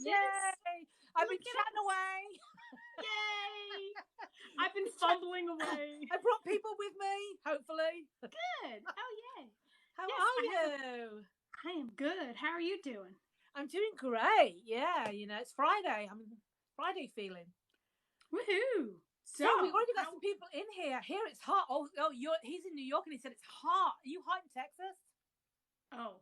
Yay! I've been chatting away. Yay! I've been fumbling away. I brought people with me, hopefully. Good. Oh, yay. How are you? I am good. How are you doing? I'm doing great. Yeah, it's Friday. I'm Friday feeling. Woohoo! So we've already got some people in here. Here it's hot. Oh, he's in New York and he said it's hot. Are you hot in Texas? Oh,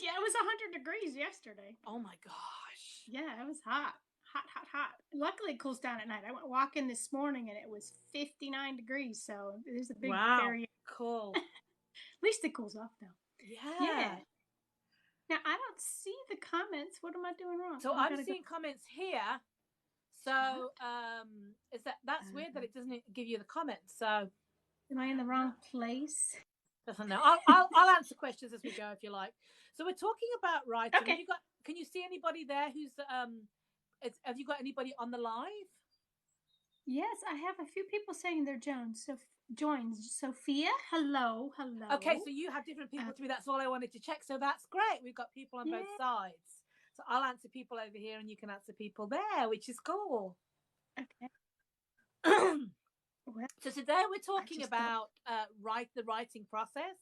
yeah, it was 100 degrees yesterday. Oh my gosh. Yeah, it was hot. Hot. Luckily, it cools down at night. I went walking this morning and it was 59 degrees. So there's a big variation. Cool. At least it cools off though. Yeah. Now I don't see the comments. What am I doing wrong? So I'm seeing comments here. So that's weird that it doesn't give you the comments. So am I in the wrong place? Doesn't know. I'll answer questions as we go if you like. So we're talking about writing. Okay. Can you see anybody there who's have you got anybody on the live? Yes, I have a few people saying they're joins. Sophia, hello. Okay, so you have different people to me. That's all I wanted to check. So that's great. We've got people on both sides. So I'll answer people over here and you can answer people there, which is cool. Okay. So today we're talking about the writing process.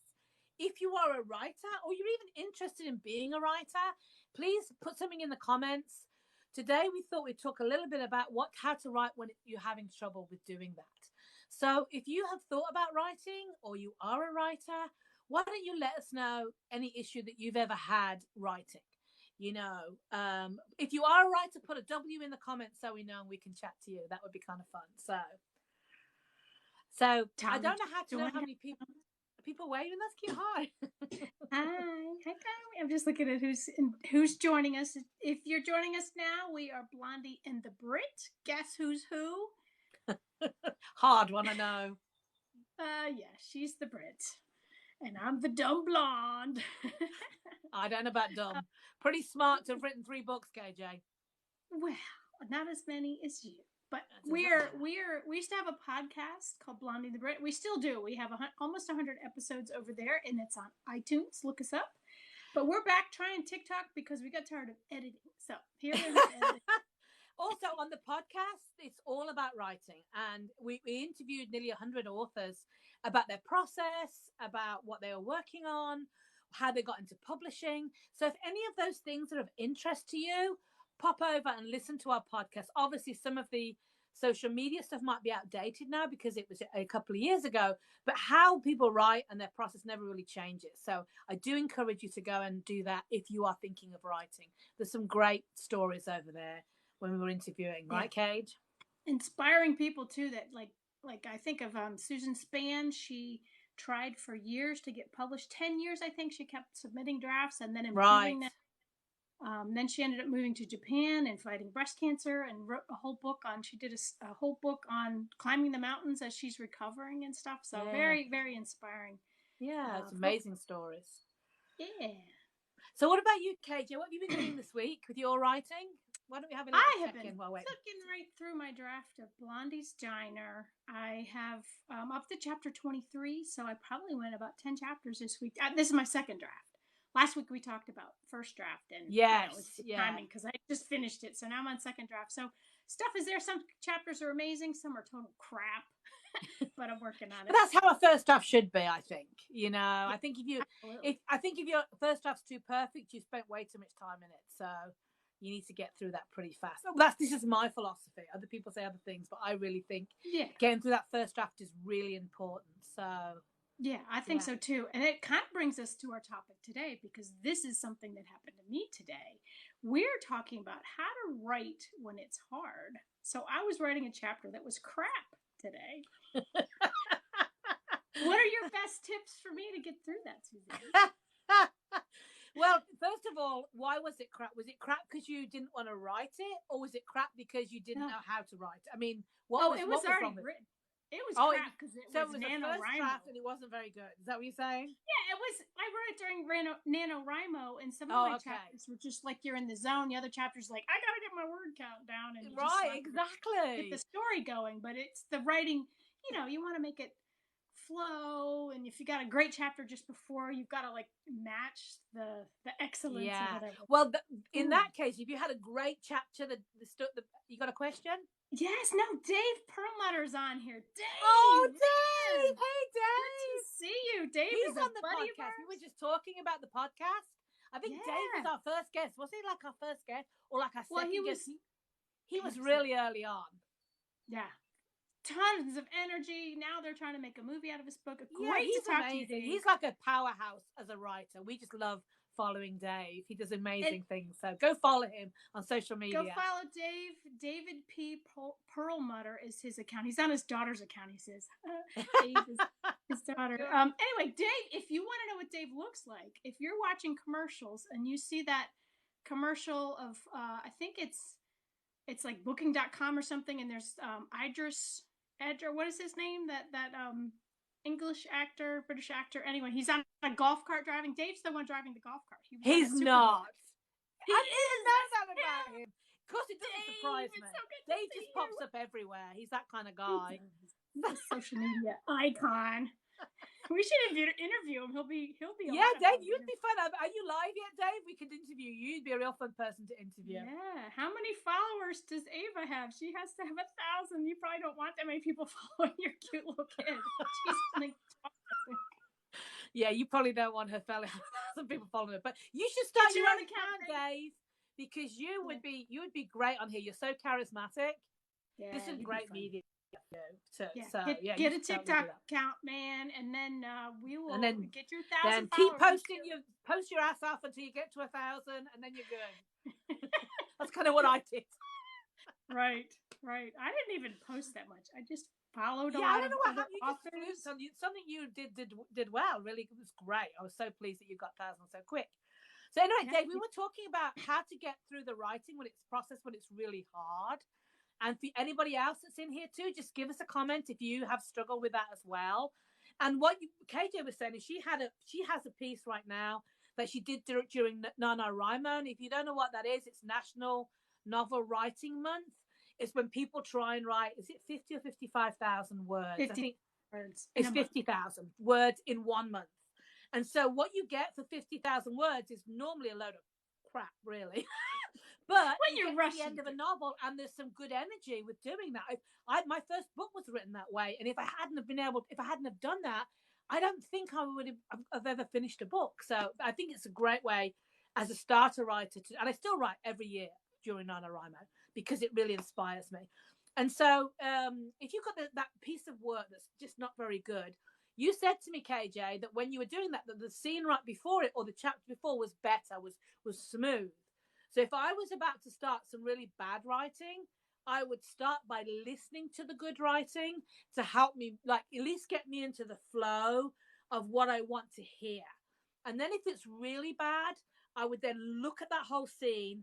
If you are a writer or you're even interested in being a writer, please put something in the comments. Today we thought we'd talk a little bit about how to write when you're having trouble with doing that. So if you have thought about writing or you are a writer, why don't you let us know any issue that you've ever had writing? If you are a writer, put a W in the comments so we know and we can chat to you. That would be kind of fun. So I don't know how many people waving. That's cute. Hi. Hi. I'm just looking at who's joining us. If you're joining us now, we are Blondie and the Brit. Guess who's who? Hard one, I know. Yeah, she's the Brit. And I'm the dumb blonde. I don't know about dumb. Pretty smart to have written 3 books, KJ. Well, not as many as you. But we used to have a podcast called Blondie the Brit. We still do. We have almost 100 episodes over there, and it's on iTunes. Look us up. But we're back trying TikTok because we got tired of editing. So here we are. Also on the podcast, it's all about writing, and we interviewed nearly 100 authors about their process, about what they were working on, how they got into publishing. So if any of those things are of interest to you, pop over and listen to our podcast. Obviously, some of the social media stuff might be outdated now because it was a couple of years ago, but how people write and their process never really changes. So I do encourage you to go and do that if you are thinking of writing. There's some great stories over there when we were interviewing, right, Cage? Inspiring people too that like I think of Susan Spann. She tried for years to get published. 10 years, I think, she kept submitting drafts and then improving them. Then she ended up moving to Japan and fighting breast cancer and wrote a whole book on. She did a whole book on climbing the mountains as she's recovering and stuff. So very, very inspiring. Yeah, it's amazing stories. Yeah. So what about you, KJ? What have you been doing this week with your writing? Why don't we have a little check-in while waiting? I have been looking right through my draft of Blondie's Diner. I have up to chapter 23, so I probably went about 10 chapters this week. This is my second draft. Last week we talked about first draft and timing because I just finished it. So now I'm on second draft. So stuff is there. Some chapters are amazing. Some are total crap, but I'm working on it. But that's how a first draft should be, I think. I think if your first draft's too perfect, you spent way too much time in it. So you need to get through that pretty fast. This is my philosophy. Other people say other things, but I really think getting through that first draft is really important. So yeah, I think so too. And it kind of brings us to our topic today because this is something that happened to me today. We're talking about how to write when it's hard. So I was writing a chapter that was crap today. What are your best tips for me to get through that, Suzanne? Well, first of all, why was it crap? Was it crap because you didn't want to write it, or was it crap because you didn't know how to write it? I mean, what was already written. It was crap because it was Nanowrimo. And it wasn't very good. Is that what you're saying? Yeah, it was. I wrote it during Nanowrimo, and some of my chapters were just like you're in the zone. The other chapters like I gotta get my word count down and exactly get the story going. But it's the writing. You want to make it flow, and if you got a great chapter just before, you've got to like match the excellence or whatever. Well, in that case, if you had a great chapter, you got a question? Yes, no, Dave Perlmutter's on here. Dave! Oh, Dave! Man. Hey, Dave! Good to see you. Dave He's is on a the buddy podcast. of We were ours. just talking about the podcast. I think Dave was our first guest. Was he like our first guest? Or like our second guest? He was really early on. Yeah. Tons of energy. Now they're trying to make a movie out of his book. He's amazing. He's like a powerhouse as a writer. We just love following Dave. He does amazing things. So go follow him on social media. Go follow Dave. David P. Perlmutter is his account. He's on his daughter's account, he says. Dave is his daughter. Anyway, Dave, if you want to know what Dave looks like, if you're watching commercials and you see that commercial of, I think it's like booking.com or something, and there's Idris Edgar, what is his name? That English actor, British actor. Anyway, he's on a golf cart driving. Dave's the one driving the golf cart. He's not. He I didn't know that about him. Of course, it doesn't surprise me. Dave just pops up everywhere. He's that kind of guy. He's a social media icon. We should interview him. He'll be. Yeah, Dave, you'd be fun. Are you live yet, Dave? We could interview you. You'd be a real fun person to interview. Yeah. How many followers does Ava have? She has to have 1,000. You probably don't want that many people following your cute little kid. She's like, yeah, you probably don't want her some people following her. But you should start your own account, Dave, because you would be great on here. You're so charismatic. Yeah, this is great media. Get a TikTok account, man, and then we will get your 1,000. Then keep posting post your ass off until you get to 1,000, and then you're good. That's kind of what I did. Right. I didn't even post that much. I just followed. I don't know what happened. You just something you did well. Really, it was great. I was so pleased that you got 1,000 so quick. So anyway, Dave, we were talking about how to get through the writing when it's really hard. And for anybody else that's in here too, just give us a comment if you have struggled with that as well. And what KJ was saying is she has a piece right now that she did during NaNoWriMo. And if you don't know what that is, it's National Novel Writing Month. It's when people try and write, is it 50 or 55,000 words? 50 I think words. It's 50,000 words in 1 month. And so what you get for 50,000 words is normally a load of crap, really. But when you're rushing the end of a novel and there's some good energy with doing that. My first book was written that way. And if I hadn't have done that, I don't think I would have ever finished a book. So I think it's a great way as a starter writer and I still write every year during NaNoWriMo because it really inspires me. And so if you've got that piece of work that's just not very good, you said to me, KJ, that when you were doing that the scene right before it or the chapter before was better, was smooth. So if I was about to start some really bad writing, I would start by listening to the good writing to help me, like, at least get me into the flow of what I want to hear. And then if it's really bad, I would then look at that whole scene.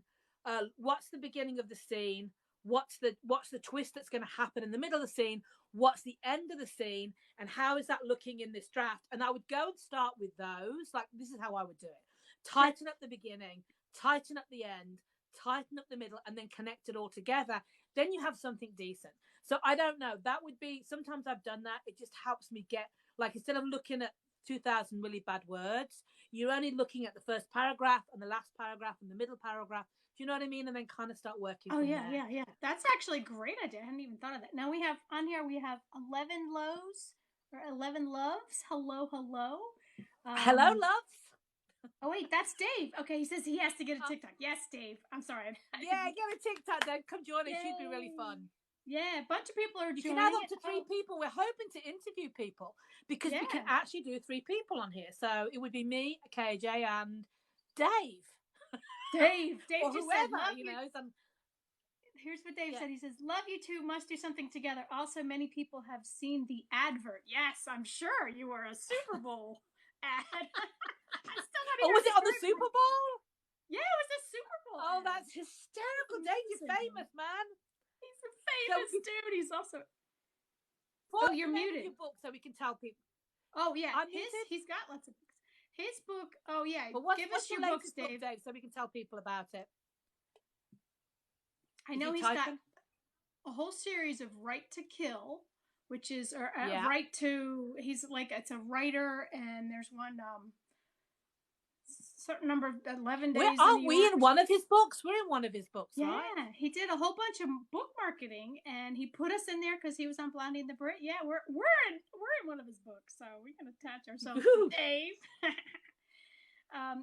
What's the beginning of the scene? What's the twist that's going to happen in the middle of the scene? What's the end of the scene? And how is that looking in this draft? And I would go and start with those. Like, this is how I would do it. Tighten up the beginning. Tighten up the end, tighten up the middle, and then connect it all together. Then you have something decent. So I don't know. That would be, sometimes I've done that. It just helps me get, like, instead of looking at 2,000 really bad words, you're only looking at the first paragraph and the last paragraph and the middle paragraph. Do you know what I mean? And then kind of start working. Oh, yeah. That's actually a great idea. I hadn't even thought of that. Now we have 11 lows or 11 loves. Hello. Hello, loves. Oh, wait, that's Dave. Okay, he says he has to get a TikTok. Yes, Dave. I'm sorry. Yeah, get a TikTok, Dave. Come join us. She'd be really fun. Yeah, a bunch of people are joining. You can add up to 3 people. We're hoping to interview people because we can actually do 3 people on here. So it would be me, KJ, and Dave. Dave or just whoever, said, Here's what Dave said. He says, love you two, must do something together. Also, many people have seen the advert. Yes, I'm sure you were a Super Bowl ad. Was it on the Super Bowl? Yeah, it was the Super Bowl. Oh, that's hysterical. Dave, you're famous, man. He's a famous dude. He's also... you're muted. Your book so we can tell people. Oh, yeah. He's got lots of books. His book, But give us your books, Dave, so we can tell people about it. I know he's got a whole series of Right to Kill, which is right to. He's like it's a writer, and there's one certain number of 11 days. Aren't we in one of his books? We're in one of his books, yeah, right? Yeah, he did a whole bunch of book marketing, and he put us in there because he was on Blondie and the Brit. Yeah, we're in one of his books, so we can attach ourselves to Dave.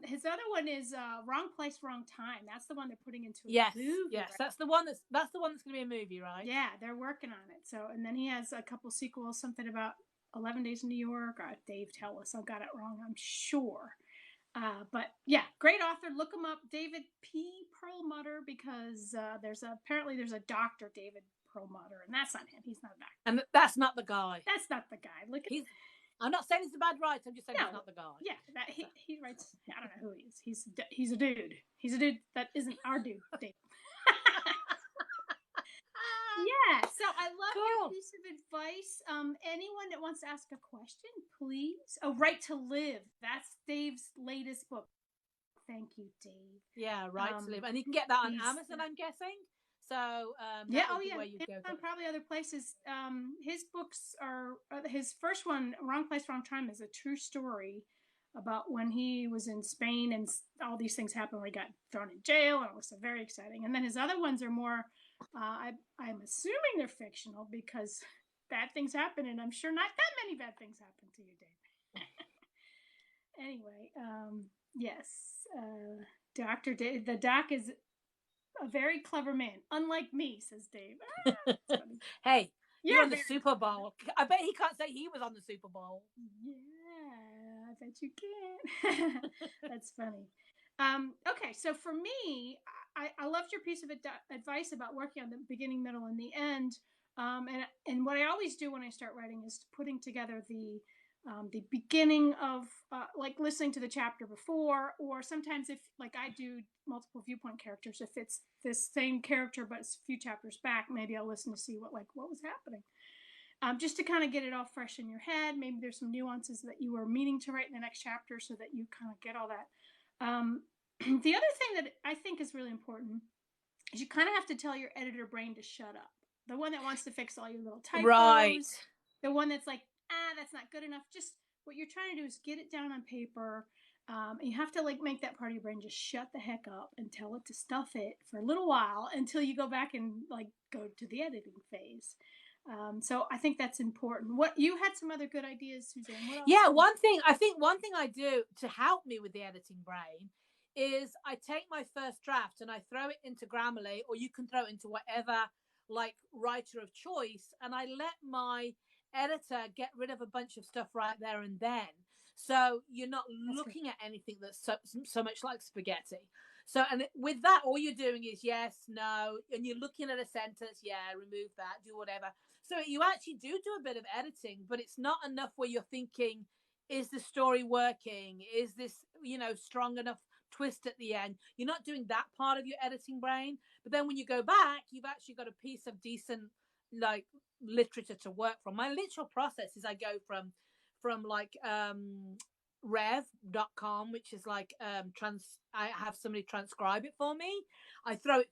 His other one is Wrong Place, Wrong Time. That's the one they're putting into a movie. Yes, right? that's the one that's going to be a movie, right? Yeah, they're working on it. So, and then he has a couple sequels, something about 11 Days in New York. Dave, tell us, I got it wrong, I'm sure. But yeah, great author. Look him up, David P. Perlmutter, because there's a Dr. David Perlmutter, and that's not him. He's not a doctor. And that's not the guy. That's not the guy. Look, I'm not saying he's a bad writer. I'm just saying he's not the guy. Yeah, he writes. I don't know who he is. He's a dude. He's a dude that isn't our dude. Dave. Yeah, so I love your piece of advice. Anyone that wants to ask a question, please. Oh, Right to Live. That's Dave's latest book. Thank you, Dave. Yeah, Right to Live. And you can get that on Amazon, I'm guessing. So, where you go. And probably other places. His books are, his first one, Wrong Place, Wrong Time, is a true story about when he was in Spain and all these things happened where he got thrown in jail, and it was very exciting. And then his other ones are more, I'm assuming they're fictional because bad things happen, and I'm sure not that many bad things happen to you, Dave. Anyway, yes, Dr. Dave, the doc is a very clever man, unlike me, says Dave. Hey, you're on the Super Bowl. I bet he can't say he was on the Super Bowl. Yeah, I bet you can. That's funny. Okay, so for me, I loved your piece of advice about working on the beginning, middle, and the end. And what I always do when I start writing is putting together the beginning of like listening to the chapter before, or sometimes if like I do multiple viewpoint characters, if it's this same character but it's a few chapters back, maybe I'll listen to see what was happening. Just to kind of get it all fresh in your head. Maybe there's some nuances that you were meaning to write in the next chapter so that you kind of get all that. The other thing that I think is really important is you kind of have to tell your editor brain to shut up. The one that wants to fix all your little typos. Right. The one that's like, that's not good enough. Just what you're trying to do is get it down on paper. You have to like make that part of your brain just shut the heck up and tell it to stuff it for a little while until you go back and like go to the editing phase. So I think that's important. What you had some other good ideas, Suzanne? What else? Yeah, one thing I do to help me with the editing brain is I take my first draft and I throw it into Grammarly, or you can throw it into whatever like writer of choice, and I let my editor get rid of a bunch of stuff right there and then. So you're not looking at anything that's so much like spaghetti. So, and with that, all you're doing is yes, no, and you're looking at a sentence, yeah, remove that, do whatever. So you actually do a bit of editing, but it's not enough where you're thinking, is the story working? Is this, strong enough twist at the end? You're not doing that part of your editing brain. But then when you go back, you've actually got a piece of decent, like, literature to work from. My literal process is I go from like rev.com, which is like I have somebody transcribe it for me. I don't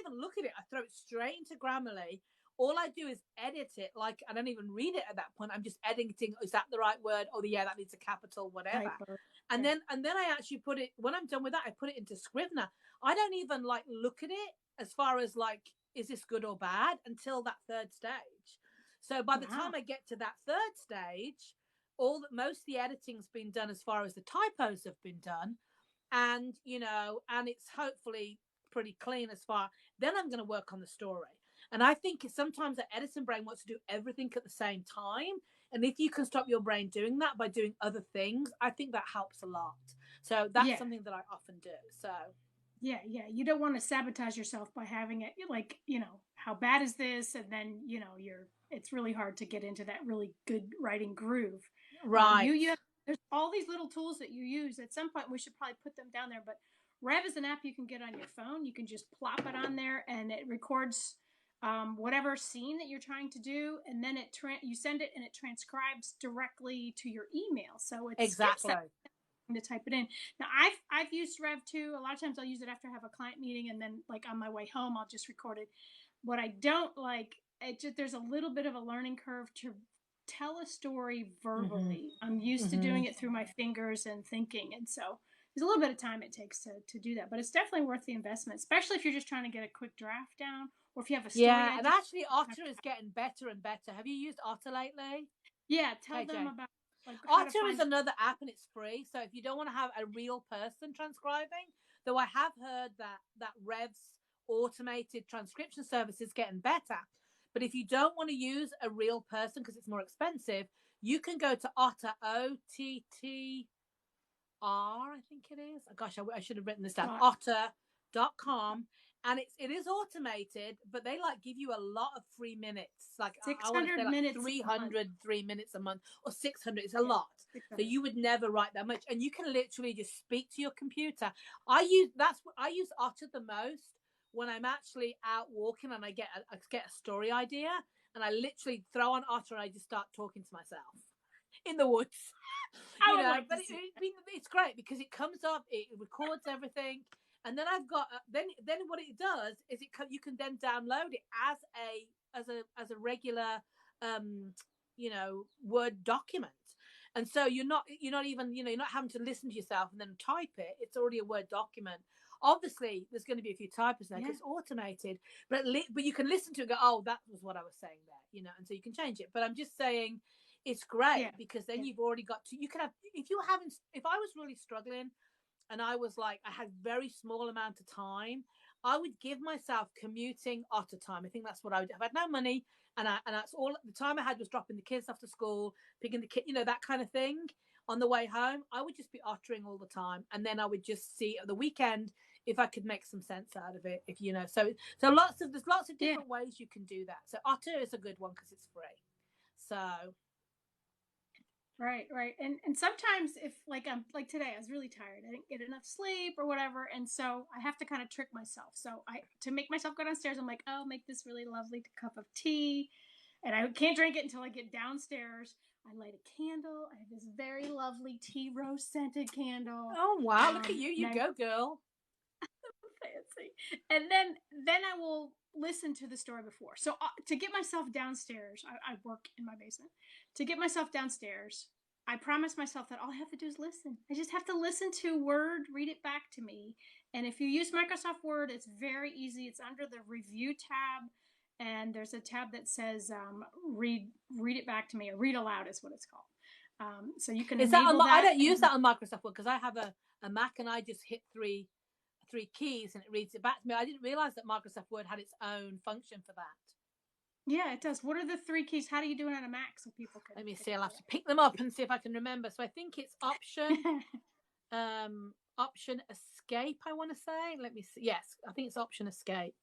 even look at it. I throw it straight into Grammarly. All I do is edit it. Like, I don't even read it at that point. I'm just editing. Is that the right word? Oh, yeah, that needs a capital, whatever. And then I actually put it, when I'm done with that, I put it into Scrivener. I don't even like look at it as far as like, is this good or bad, until that third stage. So by the time I get to that third stage, most of the editing's been done as far as the typos have been done. And, and it's hopefully pretty clean as far. Then I'm going to work on the story. And I think sometimes the editing brain wants to do everything at the same time. And if you can stop your brain doing that by doing other things, I think that helps a lot. So that's something that I often do. So yeah, you don't want to sabotage yourself by having it like, how bad is this? And then, it's really hard to get into that really good writing groove. Right. There's all these little tools that you use. At some point, we should probably put them down there. But Rev is an app you can get on your phone. You can just plop it on there, and it records whatever scene that you're trying to do, and then you send it, and it transcribes directly to your email. So it's exactly to type it in. Now I've used Rev too. A lot of times I'll use it after I have a client meeting, and then like on my way home I'll just record it. What I don't like there's a little bit of a learning curve to tell a story Mm-hmm. verbally. I'm used to doing it through my fingers and thinking, and so there's a little bit of time it takes to do that. But it's definitely worth the investment, especially if you're just trying to get a quick draft down, or if you have a story idea. And actually, Otter is getting better and better. Have you used Otter lately? Yeah, tell them about Otter is another app and it's free. So if you don't want to have a real person transcribing, though I have heard that Rev's automated transcription service is getting better. But if you don't want to use a real person because it's more expensive, you can go to Otter, OTTR, I think it is. Oh, gosh, I should have written this down. Otter.com. And it is automated, but they give you a lot of free minutes. 600 minutes, 303 minutes a month, or 600. It's a lot. 600. So you would never write that much, and you can literally just speak to your computer. I use Otter the most when I'm actually out walking and I get a story idea, and I literally throw on Otter and I just start talking to myself in the woods. But it's great because it comes up, it records everything. And then I've got then what it does is you can then download it as a regular Word document, and so you're not even you're not having to listen to yourself and then type it. It's already a Word document. Obviously, there's going to be a few typos now because it's automated, but you can listen to it and go, oh, that was what I was saying there, and so you can change it. But I'm just saying, it's great because then you've already got to. You can have if I was really struggling. And I was I had very small amount of time, I would give myself commuting Otter time. I think that's what I would do. I've had no money, and that's all the time I had was dropping the kids after school, picking the kid, that kind of thing. On the way home, I would just be ottering all the time, and then I would just see at the weekend if I could make some sense out of it. So there's lots of different ways you can do that. So Otter is a good one because it's free. So. Right. And sometimes if I'm today, I was really tired. I didn't get enough sleep or whatever. And so I have to kind of trick myself. So to make myself go downstairs, I'm like, oh, I'll make this really lovely cup of tea. And I can't drink it until I get downstairs. I light a candle. I have this very lovely tea rose scented candle. Oh, wow. Look at you. You go, girl. Fancy. And then I will listen to the story before. So to get myself downstairs, I work in my basement. To get myself downstairs, I promise myself that all I have to do is listen. I just have to listen to Word, read it back to me. And if you use Microsoft Word, it's very easy. It's under the review tab, and there's a tab that says read it back to me, or read aloud is what it's called. So you can enable that. I don't use that on Microsoft Word because I have a Mac and I just hit three keys and it reads it back to me. I didn't realize that Microsoft Word had its own function for that. Yeah, it does. What are the 3 keys? How do you do it on a Mac so people can? Let me see. I'll have to pick them up and see if I can remember. So I think it's Option, Option Escape. I want to say. Let me see. Yes, I think it's Option Escape.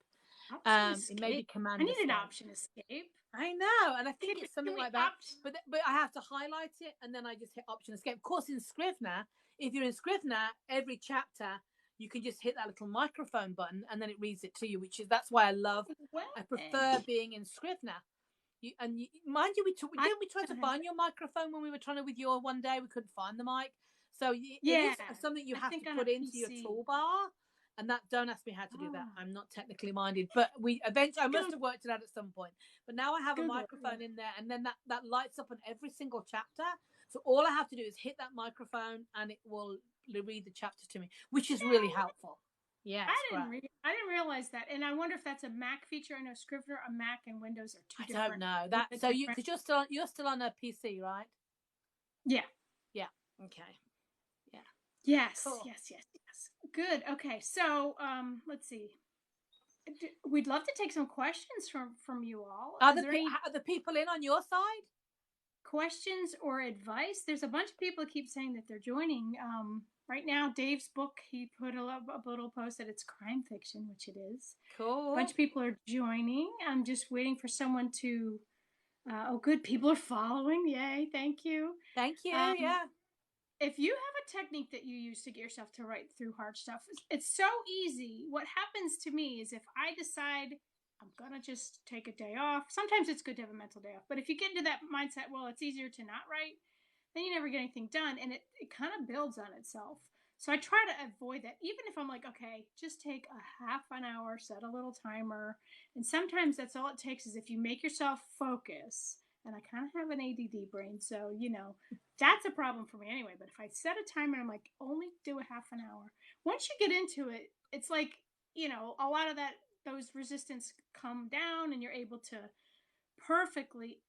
It may be Command. I need an Option Escape. I know, and I think it's something like that. But I have to highlight it and then I just hit Option Escape. Of course, in Scrivener, if you're in Scrivener, every chapter, you can just hit that little microphone button and then it reads it to you, that's why I prefer being in Scrivener. Mind you, didn't we try to find your microphone when we were trying to with your one day? We couldn't find the mic. So it is something you have to put into your toolbar. And don't ask me how to do that. I'm not technically minded, but I must have worked it out at some point. But now I have a microphone in there, and then that lights up on every single chapter. So all I have to do is hit that microphone, and it will read the chapter to me, which is really helpful. Yeah, I didn't realize that, and I wonder if that's a Mac feature. I know Scrivener, a Mac, and Windows are two different. I don't know that. So because you're still on a PC, right? Yeah. Okay. Yeah. Yes. Cool. Yes. Good. Okay. So let's see. We'd love to take some questions from you all. Are the people in on your side? Questions or advice? There's a bunch of people keep saying that they're joining. Right now, Dave's book, he put a little post that it's crime fiction, which it is. Cool. A bunch of people are joining. I'm just waiting for someone to. Oh, good. People are following. Yay. Thank you. Thank you. Yeah. If you have a technique that you use to get yourself to write through hard stuff, it's so easy. What happens to me is if I decide I'm going to just take a day off, sometimes it's good to have a mental day off. But if you get into that mindset, well, it's easier to not write, then you never get anything done. And it kind of builds on itself. So I try to avoid that. Even if I'm like, okay, just take a half an hour, set a little timer. And sometimes that's all it takes is if you make yourself focus. And I kind of have an ADD brain. So, that's a problem for me anyway. But if I set a timer and I'm like, only do a half an hour. Once you get into it, it's like, a lot of those resistance come down and you're able to perfectly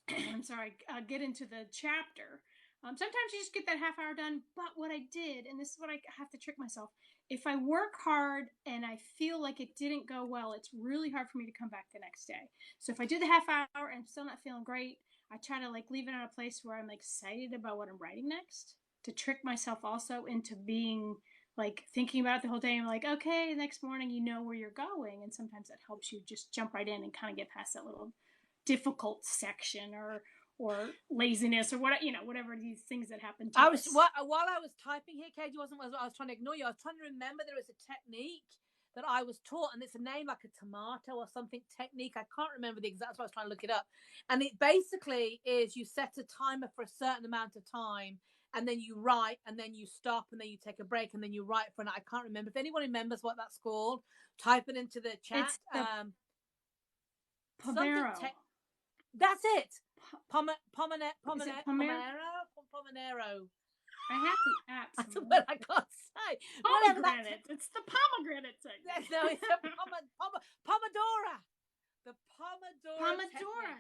get into the chapter. Sometimes you just get that half hour done. But what I did, and this is what I have to trick myself, if I work hard and I feel like it didn't go well, it's really hard for me to come back the next day. So if I do the half hour and I'm still not feeling great, I try to leave it in a place where I'm excited about what I'm writing next, to trick myself also into being thinking about it the whole day. I'm like, okay, next morning you know where you're going, and sometimes that helps you just jump right in and kind of get past that little difficult section or laziness or whatever these things that happen to us. While I was typing here, Katie, I was trying to ignore you. I was trying to remember there was a technique that I was taught, and it's a name like a tomato or something technique. I can't remember the exact, so I was trying to look it up. And it basically is you set a timer for a certain amount of time, and then you write, and then you stop, and then you take a break, and then you write for an. I can't remember. If anyone remembers what that's called, type it into the chat. It's the Pomero. That's it. Pomero. I have the app. That's what I can't say. Pomegranate. It's the pomegranate thing. No, it's a Pomodoro. The Pomodoro.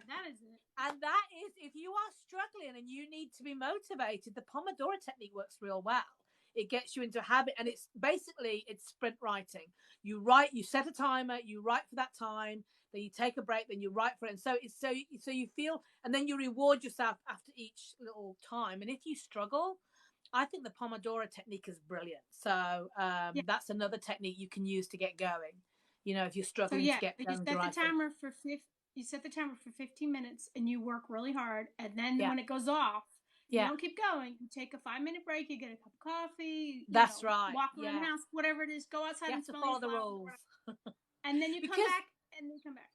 That is it. And that is, if you are struggling and you need to be motivated, the Pomodoro technique works real well. It gets you into a habit, and it's sprint writing. You write, you set a timer, you write for that time, then you take a break, then you write for it. And so it's so you feel, and then you reward yourself after each little time. And if you struggle, I think the Pomodoro technique is brilliant. So that's another technique you can use to get going. If you're struggling to get going. You set the timer for 15 minutes and you work really hard. And then when it goes off, you don't keep going. You take a 5-minute break. You get a cup of coffee. That's right. Walk around the house, whatever it is. Go outside and follow the rules. And then you come back. And then come back.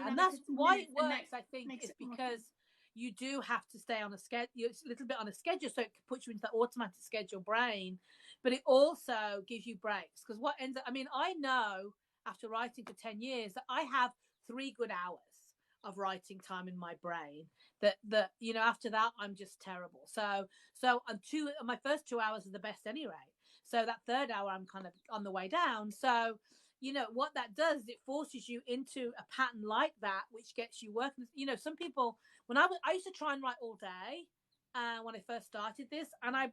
And that's why it works, I think, is because you do have to stay on a schedule. It's a little bit on a schedule, so it puts you into that automatic schedule brain. But it also gives you breaks, because I know after writing for 10 years that I have 3 good hours of writing time in my brain. That after that I'm just terrible. So my first 2 hours are the best anyway. So that third hour I'm kind of on the way down. So what that does is it forces you into a pattern like that, which gets you working. Some people, when I used to try and write all day when I first started this, and I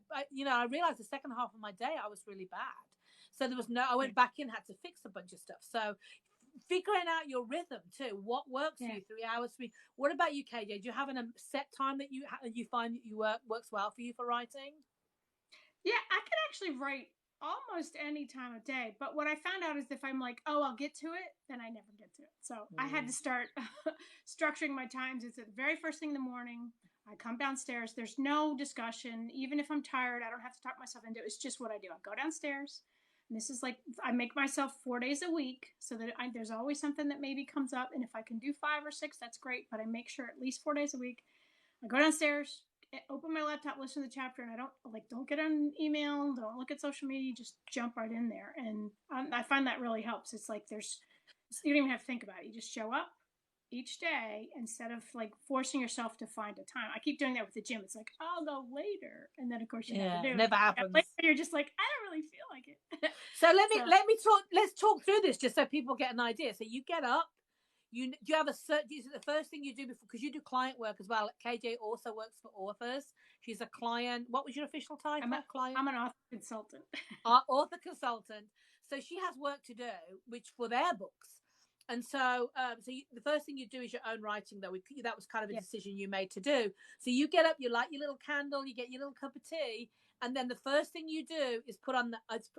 realized the second half of my day I was really bad. So I went back in, had to fix a bunch of stuff. So figuring out your rhythm too, what works for you, 3 hours for me. What about you, KJ? Do you have a set time that you find that works well for you for writing? Yeah, I can actually write almost any time of day. But what I found out is if I'm like, oh, I'll get to it, then I never get to it. So I had to start structuring my times. It's the very first thing in the morning. I come downstairs. There's no discussion. Even if I'm tired, I don't have to talk myself into it. It's just what I do. I go downstairs. And this is I make myself 4 days a week so that there's always something that maybe comes up. And if I can do 5 or 6, that's great. But I make sure at least 4 days a week. I go downstairs, open my laptop, listen to the chapter, and I don't get on email, don't look at social media, just jump right in there. And I find that really helps. It's you don't even have to think about it. You just show up each day instead of forcing yourself to find a time. I keep doing that with the gym. It's I'll go later, and then of course you never do. Never happens. Later, you're just I don't really feel like it. So let's talk through this just so people get an idea. So you get up. Do you have is it the first thing you do before, because you do client work as well? KJ also works for authors. She's a client. What was your official title? I'm an author consultant. Author consultant. So she has work to do, which for their books. And so, the first thing you do is your own writing, though. That was kind of a decision you made to do. So you get up, you light your little candle, you get your little cup of tea, and then the first thing you do is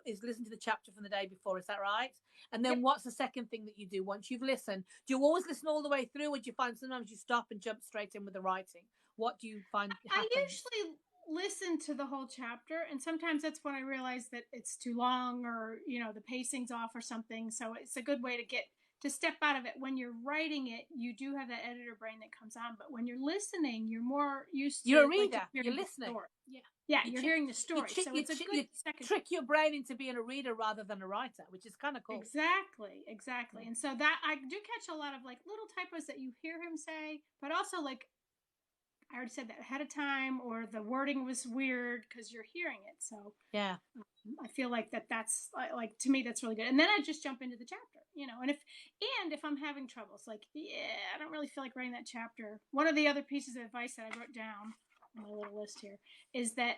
is listen to the chapter from the day before. Is that right? And then what's the second thing that you do once you've listened? Do you always listen all the way through, or do you find sometimes you stop and jump straight in with the writing? What do you find happens? I usually listen to the whole chapter, and sometimes that's when I realize that it's too long, or the pacing's off or something. So it's a good way to get to step out of it. When you're writing it, you do have that editor brain that comes on, but when you're listening, you're more used to. You're a reader. You're listening. Yeah, you're hearing the story. So it's a good second. Trick your brain into being a reader rather than a writer, which is kind of cool. Exactly. And so that I do catch a lot of like little typos that you hear him say, but also like I already said that ahead of time, or the wording was weird because you're hearing it. So yeah, I feel like that's like to me that's really good. And then I just jump into the chapter, and if I'm having troubles, like I don't really feel like writing that chapter. One of the other pieces of advice that I wrote down on my little list here is that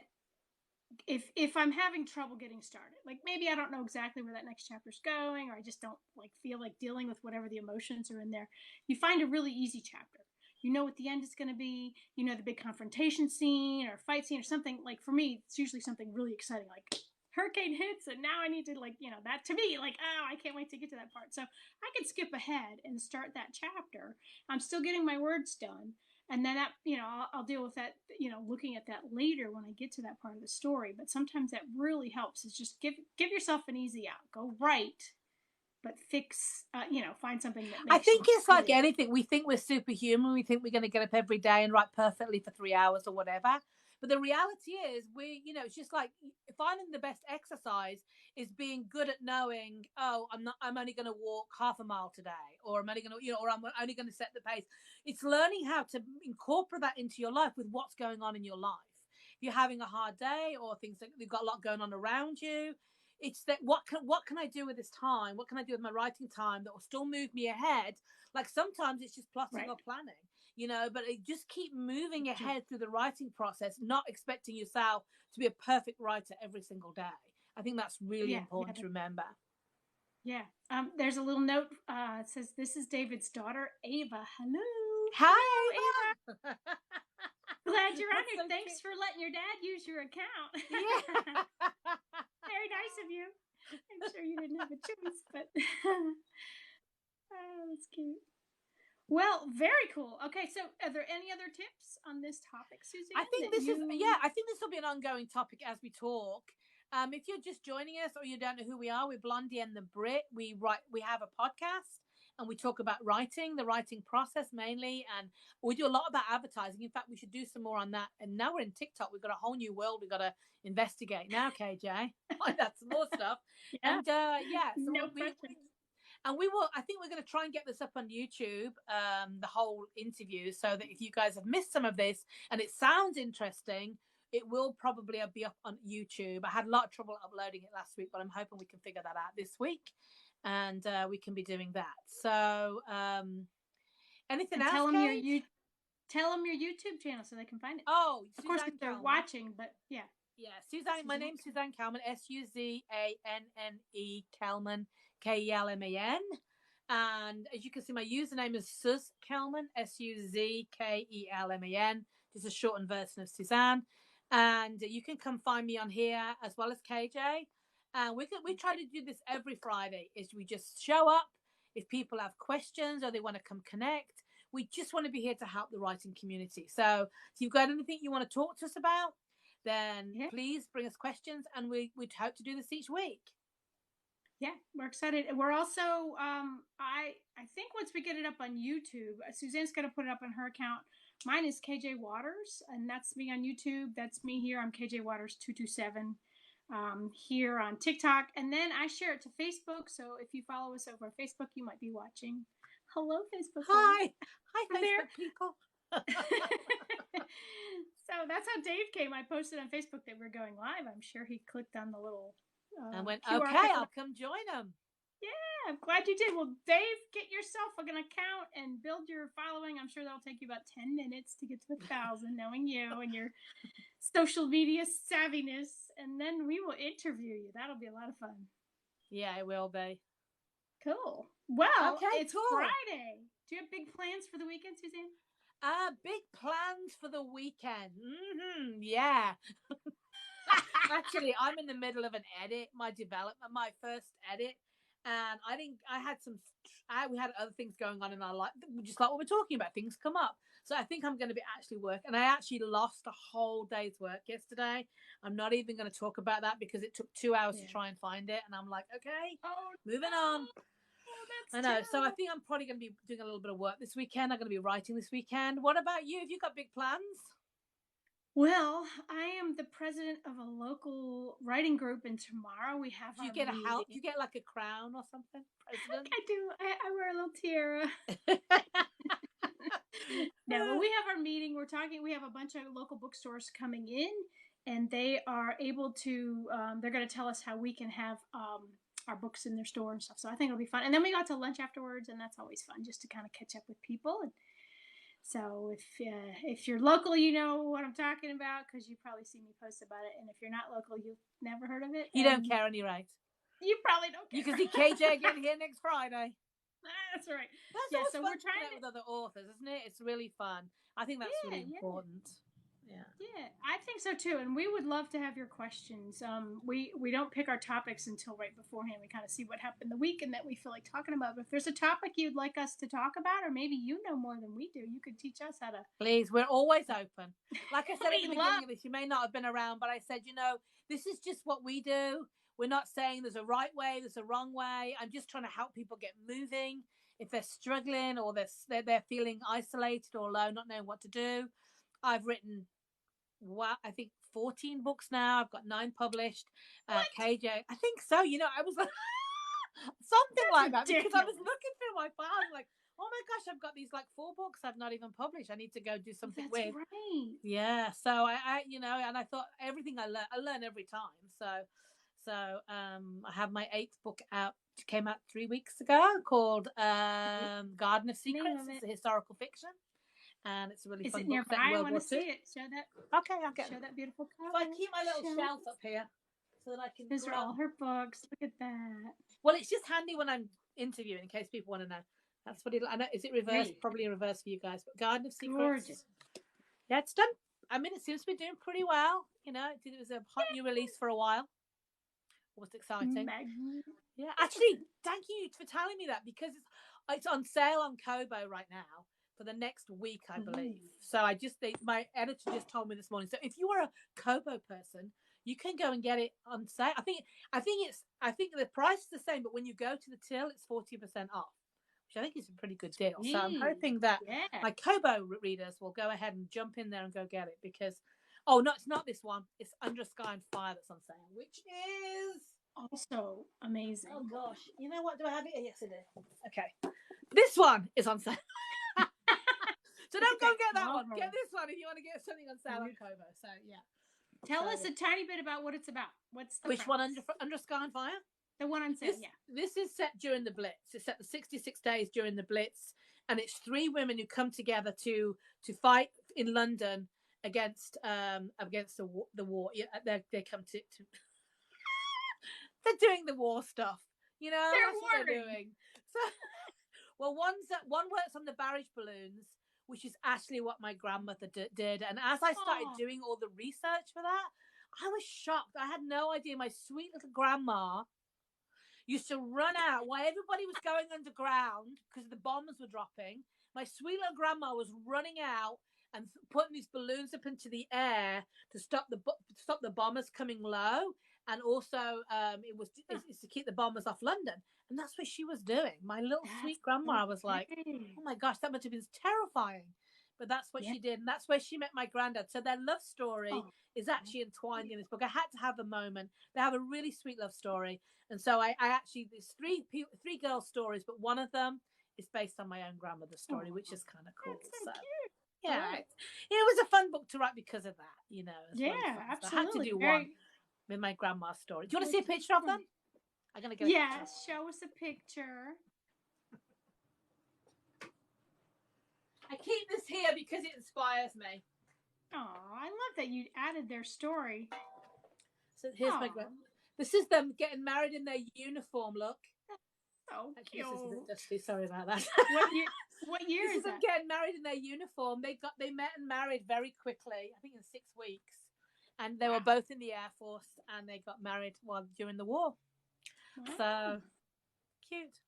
if I'm having trouble getting started, like maybe I don't know exactly where that next chapter's going, or I just don't like feel like dealing with whatever the emotions are in there, you find a really easy chapter. You know what the end is going to be. You know the big confrontation scene or fight scene or something. Like for me, it's usually something really exciting, like hurricane hits, and now I need to that to me, like, oh, I can't wait to get to that part. So I can skip ahead and start that chapter. I'm still getting my words done, and then that I'll deal with that looking at that later when I get to that part of the story. But sometimes that really helps. Is just give yourself an easy out. Go write. But fix, find something that makes I think it's like anything. We think we're superhuman. We think we're going to get up every day and write perfectly for 3 hours or whatever. But the reality is it's just like finding the best exercise is being good at knowing, I'm only going to walk half a mile today, or I'm only going to, or I'm only going to set the pace. It's learning how to incorporate that into your life with what's going on in your life. If you're having a hard day or things that you've got a lot going on around you, it's that what can I do with this time? What can I do with my writing time that will still move me ahead? Like sometimes it's just plotting or planning, but just keep moving ahead through the writing process, not expecting yourself to be a perfect writer every single day. I think that's really important to remember. Yeah. There's a little note. It says, "This is David's daughter, Ava. Hello." Hi, Ava. Glad you're on here. Thanks for letting your dad use your account. Yeah. Very nice of you. I'm sure you didn't have a choice, but oh, that's cute. Well, very cool. Okay, so are there any other tips on this topic, Suzanne? I think this will be an ongoing topic as we talk. If you're just joining us or you don't know who we are, we're Blondie and the Brit. We have a podcast and we talk about the writing process mainly, and we do a lot about advertising. In fact, we should do some more on that. And now we're in TikTok. We've got a whole new world we've got to investigate now, KJ. That's more stuff. Yeah. And so no question. And we will. I think we're going to try and get this up on YouTube, the whole interview, so that if you guys have missed some of this and it sounds interesting, it will probably be up on YouTube. I had a lot of trouble uploading it last week, but I'm hoping we can figure that out this week, and we can be doing that. So, anything else? Tell them your YouTube channel so they can find it. Oh, of course, if they're watching, but yeah. Yeah, Suzanne. My name's Suzanne Kelman. Suzanne Kelman. Kelman. And as you can see, my username is Suz Kelman. Suzkelman. Just a shortened version of Suzanne. And you can come find me on here as well as KJ. And we try to do this every Friday. Is we just show up if people have questions or they want to come connect. We just want to be here to help the writing community. So if you've got anything you want to talk to us about, then please bring us questions, and we'd hope to do this each week. Yeah, we're excited. We're also, I think once we get it up on YouTube, Suzanne's going to put it up on her account. Mine is KJ Waters, and that's me on YouTube. That's me here. I'm KJ Waters 227 here on TikTok. And then I share it to Facebook. So if you follow us over on Facebook, you might be watching. Hello, Facebook. Hi, Facebook people. So that's how Dave came. I posted on Facebook that we're going live. I'm sure he clicked on the little and went, okay, I'll come join him. Yeah, I'm glad you did. Well, Dave, get yourself an account and build your following. I'm sure that'll take you about 10 minutes to get to 1,000, knowing you and your social media savviness. And then we will interview you. That'll be a lot of fun. Yeah, it will be. Cool. Well, it's Friday. Do you have big plans for the weekend, Suzanne? Big plans for the weekend. Mm-hmm, yeah. Actually, I'm in the middle of an edit, my first edit, and we had other things going on in our life, just like what we're talking about. Things come up, so I think I'm going to be actually work, and I actually lost a whole day's work yesterday. I'm not even going to talk about that because it took 2 hours to try and find it, and I'm like, okay, moving on. I know. Terrible. So I think I'm probably going to be doing a little bit of work this weekend. I'm going to be writing this weekend. What about you? Have you got big plans? Well, I am the president of a local writing group, and tomorrow we have Do you our get meeting. a help? Do you get like a crown or something? President? I do. I wear a little tiara. No, but we have our meeting. We're talking. We have a bunch of local bookstores coming in, and they are able to. They're going to tell us how we can have our books in their store and stuff. So I think it'll be fun. And then we got to lunch afterwards, and that's always fun, just to kind of catch up with people. And so if you're local, you know what I'm talking about because you probably see me post about it. And if you're not local, you've never heard of it. You don't care, any right? You probably don't care. You can see KJ again here next Friday. That's right. That's so we're trying to with other authors, isn't it? It's really fun. I think that's really important. Yeah, I think so too. And we would love to have your questions. We don't pick our topics until right beforehand. We kind of see what happened the week and that we feel like talking about. But if there's a topic you'd like us to talk about, or maybe you know more than we do, you could teach us how to. Please, we're always open. Like I said at the beginning of this, you may not have been around, but I said, this is just what we do. We're not saying there's a right way, there's a wrong way. I'm just trying to help people get moving. If they're struggling or they're feeling isolated or low, not knowing what to do. I've written, I think 14 books now. I've got 9 published. KJ, I think so. I was like, something like that because I was looking through my file like, oh my gosh, I've got these like 4 books I've not even published. I need to go do something with. Right. Yeah. So I and I thought everything I learn every time. So I have my 8th book out. It came out 3 weeks ago called Garden of Secrets. It's a historical fiction. And it's a really fun book. I want to see it. Show that. Okay, I'll get show that beautiful cover. So I keep my little shelf up here so that I can. These are all her books. Look at that. Well, it's just handy when I'm interviewing in case people want to know. That's what I know. Is it reversed? Right. Probably in reverse for you guys. But Garden of Secrets. Gorgeous. Yeah, it's done. I mean, it seems to be doing pretty well. It was a hot new release for a while. It was exciting. Yeah, actually, thank you for telling me that because it's on sale on Kobo right now for the next week, I believe. So my editor just told me this morning. So if you are a Kobo person, you can go and get it on sale. I think the price is the same, but when you go to the till, it's 40% off, which I think is a pretty good deal. So I'm hoping that my Kobo readers will go ahead and jump in there and go get it because, no, it's not this one. It's Under Sky and Fire that's on sale, which is also amazing. Oh gosh, you know what? Do I have it? Yes, I do. Okay, this one is on sale. So don't go get that one. Get this one if you want to get something on sale on Kobo. So yeah. Tell us a tiny bit about what it's about. What's the Which one? Under Sky and Fire? The one on sale. This is set during the Blitz. It's set the 66 days during the Blitz, and it's 3 women who come together to fight in London against the war. Yeah, they come to they're doing the war stuff. That's what they're doing. So, well, one works on the barrage balloons, which is actually what my grandmother did. And as I started doing all the research for that, I was shocked. I had no idea. My sweet little grandma used to run out while everybody was going underground because the bombs were dropping. My sweet little grandma was running out and putting these balloons up into the air to stop the bombers coming low. And also, it's to keep the bombers off London. And that's what she was doing. My little sweet grandma, I was like, oh my gosh, that must have been terrifying. But that's what she did. And that's where she met my granddad. So their love story is actually entwined in this book. I had to have a moment. They have a really sweet love story. And so I actually, there's 3 girl stories, but one of them is based on my own grandmother's story, which is kind of cool. So cute. Yeah. It was a fun book to write because of that, Yeah, absolutely. So I had to do one with my grandma's story. Do you want to see a picture of them? I'm going to go. Yes, show us a picture. I keep this here because it inspires me. Oh, I love that you added their story. So here's my grandma. This is them getting married in their uniform. Look. So cute. This is a bit dusty. Sorry about that. What year this is them that? Getting married in their uniform. They met and married very quickly. I think in 6 weeks. And they were both in the Air Force, and they got married during the war. Wow. So cute.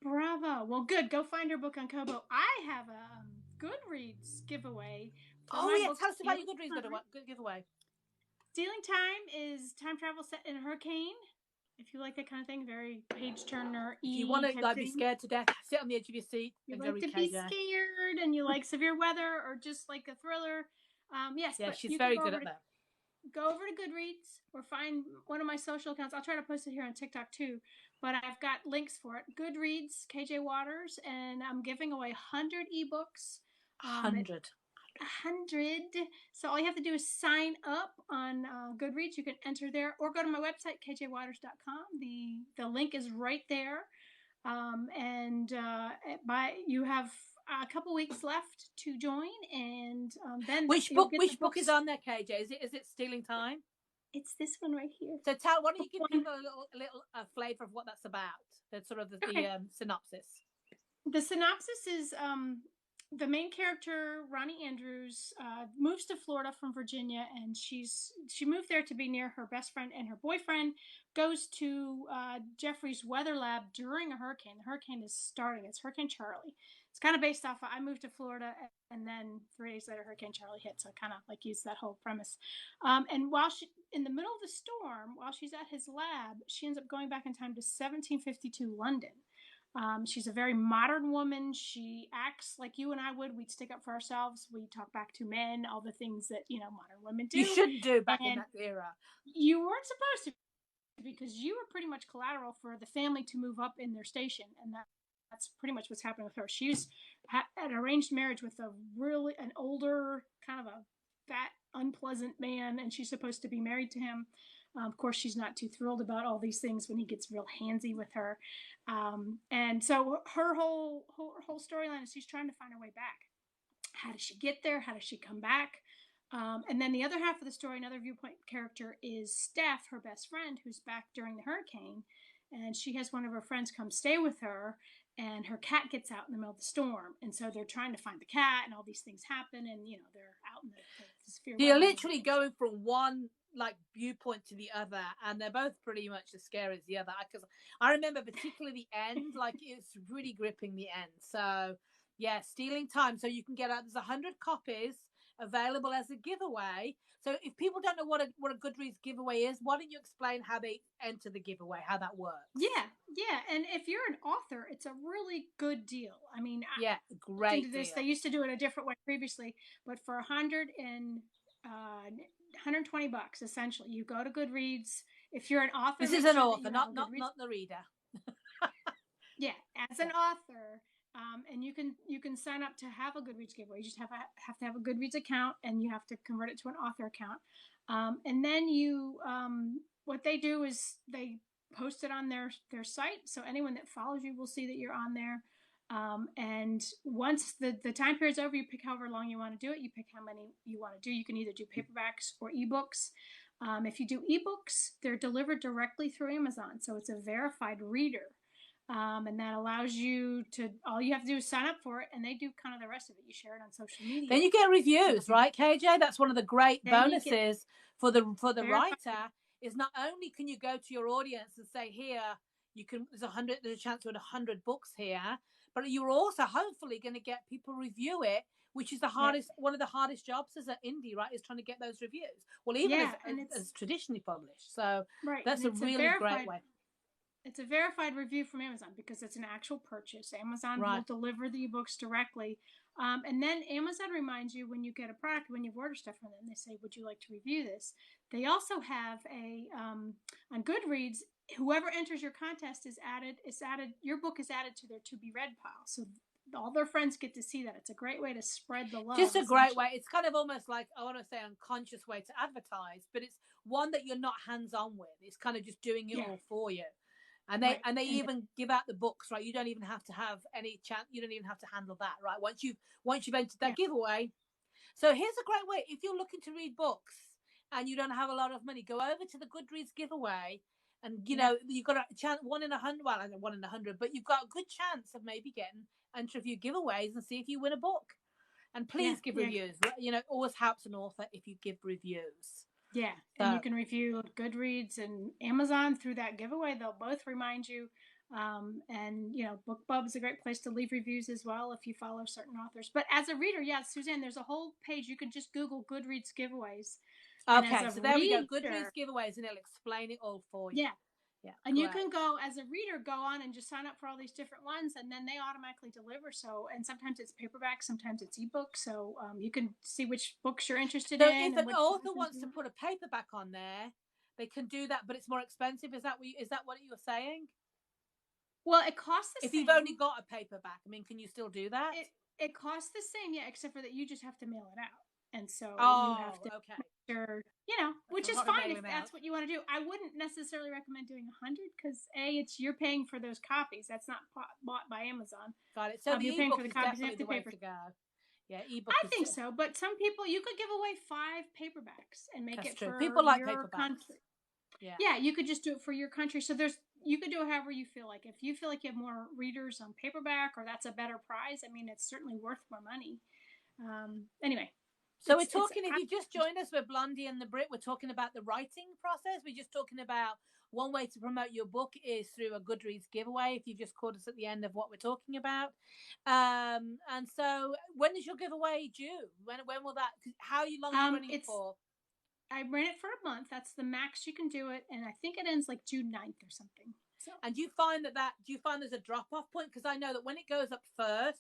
Bravo. Well, good. Go find her book on Kobo. I have a Goodreads giveaway. Oh, yeah. Tell us about your Goodreads giveaway. Stealing Time is time travel set in a hurricane. if you like that kind of thing, very page turner. If you want to be scared to death, sit on the edge of your seat. You like to be scared, and you like severe weather, or just like a thriller. Yes, yeah, but she's very good at that. Go over to Goodreads or find one of my social accounts. I'll try to post it here on TikTok too, but I've got links for it. Goodreads, KJ Waters, and I'm giving away 100 ebooks. 100. 100. So all you have to do is sign up on Goodreads. You can enter there or go to my website, kjwaters.com. The link is right there. You have a couple weeks left to join, and then which book is on there, KJ? Is it Stealing Time? It's this one right here. So why don't you give people a little flavor of what that's about? That's sort of the synopsis. The synopsis is the main character, Ronnie Andrews, moves to Florida from Virginia, and she moved there to be near her best friend, and her boyfriend goes to Jeffrey's weather lab during a hurricane. The hurricane is starting. It's Hurricane Charlie. It's kind of based off of, I moved to Florida, and then 3 days later, Hurricane Charlie hit. So I kind of like used that whole premise. And while in the middle of the storm, while she's at his lab, she ends up going back in time to 1752 London. She's a very modern woman. She acts like you and I would. We'd stick up for ourselves. We talk back to men, all the things that, modern women do. You shouldn't do back in that era. You weren't supposed to, because you were pretty much collateral for the family to move up in their station. And that's pretty much what's happening with her. She's had an arranged marriage with an older, kind of a fat, unpleasant man, and she's supposed to be married to him. Of course, she's not too thrilled about all these things when he gets real handsy with her. And so her whole storyline is she's trying to find her way back. How does she get there? How does she come back? And then the other half of the story, another viewpoint character, is Steph, her best friend, who's back during the hurricane. And she has one of her friends come stay with her, and her cat gets out in the middle of the storm. And so they're trying to find the cat, and all these things happen, and, they're out in the sphere. You're literally going from one viewpoint to the other, and they're both pretty much as scary as the other, because I remember particularly the end, it's really gripping, the end. So yeah, Stealing Time. So you can get out, there's 100 copies available as a giveaway. So if people don't know what a Goodreads giveaway is, why don't you explain how they enter the giveaway, how that works? Yeah. And if you're an author, it's a really good deal. I mean, great deal. They used to do it a different way previously, but for $120, essentially, you go to Goodreads. If you're an author, this is an author, not the reader. Yeah, as an author. And you can sign up to have a Goodreads giveaway. You just have to have a Goodreads account, and you have to convert it to an author account. And then what they do is they post it on their site, so anyone that follows you will see that you're on there. And once the time period's over, you pick however long you want to do it. You pick how many you want to do. You can either do paperbacks or ebooks. If you do ebooks, they're delivered directly through Amazon, so it's a verified reader. And that allows you to, all you have to do is sign up for it, and they do kind of the rest of it. You share it on social media. Then you get reviews, right, KJ? That's one of the great bonuses for the writer, is not only can you go to your audience and say, here, there's a chance to win 100 books here, but you're also hopefully going to get people review it, which is one of the hardest jobs as an indie, right, is trying to get those reviews. Well, even as traditionally published. So that's a really great way. It's a verified review from Amazon because it's an actual purchase. Amazon will deliver the ebooks directly. And then Amazon reminds you when you get a product, when you've ordered stuff from them, they say, would you like to review this? They also have on Goodreads, whoever enters your contest your book is added to their to be read pile. So all their friends get to see that. It's a great way to spread the love. Just a great way. It's kind of almost like, I want to say, unconscious way to advertise, but it's one that you're not hands-on with. It's kind of just doing it all for you. And they even give out the books, right? You don't even have to have any chance. You don't even have to handle that, right? Once you've entered that giveaway. So here's a great way. If you're looking to read books and you don't have a lot of money, go over to the Goodreads giveaway, and you've got a chance, 1 in 100. Well, I don't know, 1 in 100, but you've got a good chance of maybe enter a few giveaways and see if you win a book. And please give reviews. It always helps an author if you give reviews. Yeah, and you can review Goodreads and Amazon through that giveaway. They'll both remind you. And, BookBub is a great place to leave reviews as well if you follow certain authors. But as a reader, Suzanne, there's a whole page. You can just Google Goodreads giveaways. Okay, so there we go. Goodreads giveaways, and it'll explain it all for you. Yeah. Yeah. And you can go, as a reader, go on and just sign up for all these different ones, and then they automatically deliver. So, and sometimes it's paperback, sometimes it's ebook. So you can see which books you're interested in. So if an author wants to put a paperback on there, they can do that, but it's more expensive. Is that what you were saying? Well, it costs the same. If you've only got a paperback, I mean, can you still do that? It costs the same, yeah, except for that you just have to mail it out. And so you have to, which is fine if that's what you want to do. I wouldn't necessarily recommend doing 100 because you're paying for those copies. That's not bought by Amazon. Got it. So the ebook is definitely the way to go. Yeah, ebook. I think so, but some people, you could give away 5 paperbacks and make it for people like your paperbacks. Country. Yeah, you could just do it for your country. So you could do it however you feel like. If you feel like you have more readers on paperback, or that's a better prize, I mean, it's certainly worth more money. Anyway. So we're talking, if you just joined us, we're Blondie and the Brit. We're talking about the writing process. We're just talking about one way to promote your book is through a Goodreads giveaway, if you've just caught us at the end of what we're talking about. And so when is your giveaway due? When will that, how long are you running it for? I ran it for a month. That's the max you can do it. And I think it ends like June 9th or something. So. And do you find there's a drop-off point? Because I know that when it goes up first,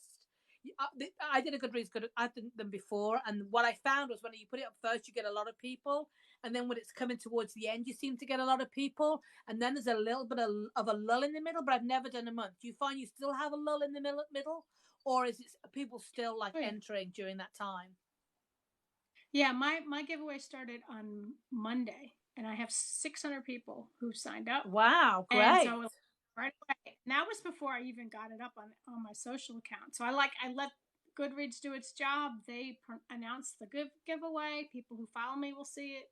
I did a Goodreads, I've done them before, and what I found was when you put it up first, you get a lot of people, and then when it's coming towards the end, you seem to get a lot of people, and then there's a little bit of a lull in the middle. But I've never done a month. Do you find you still have a lull in the middle, or is it people still entering during that time? Yeah, my giveaway started on Monday, and I have 600 people who signed up. Wow, great! And so right away, and that was before I even got it up on my social account. So I let Goodreads do its job. They announce the giveaway. People who follow me will see it,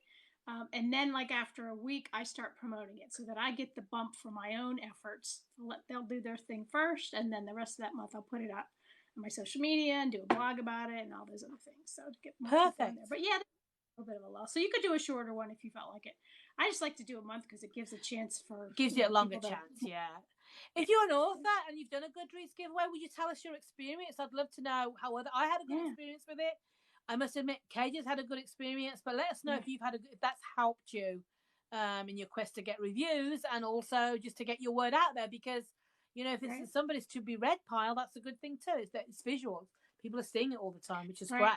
and then after a week, I start promoting it so that I get the bump for my own efforts. They'll do their thing first, and then the rest of that month I'll put it up on my social media and do a blog about it and all those other things. So to get more people in there. But yeah, a little bit of a lull. So you could do a shorter one if you felt like it. I just like to do a month because it gives a chance for you a longer chance. Yeah. If you're an author and you've done a Goodreads giveaway, will you tell us your experience? I'd love to know how I had a good experience with it. I must admit, Kate has had a good experience, but let us know if you've if that's helped you in your quest to get reviews and also just to get your word out there, because if it's somebody's to be read pile, that's a good thing too. Is that it's visual. People are seeing it all the time, which is great.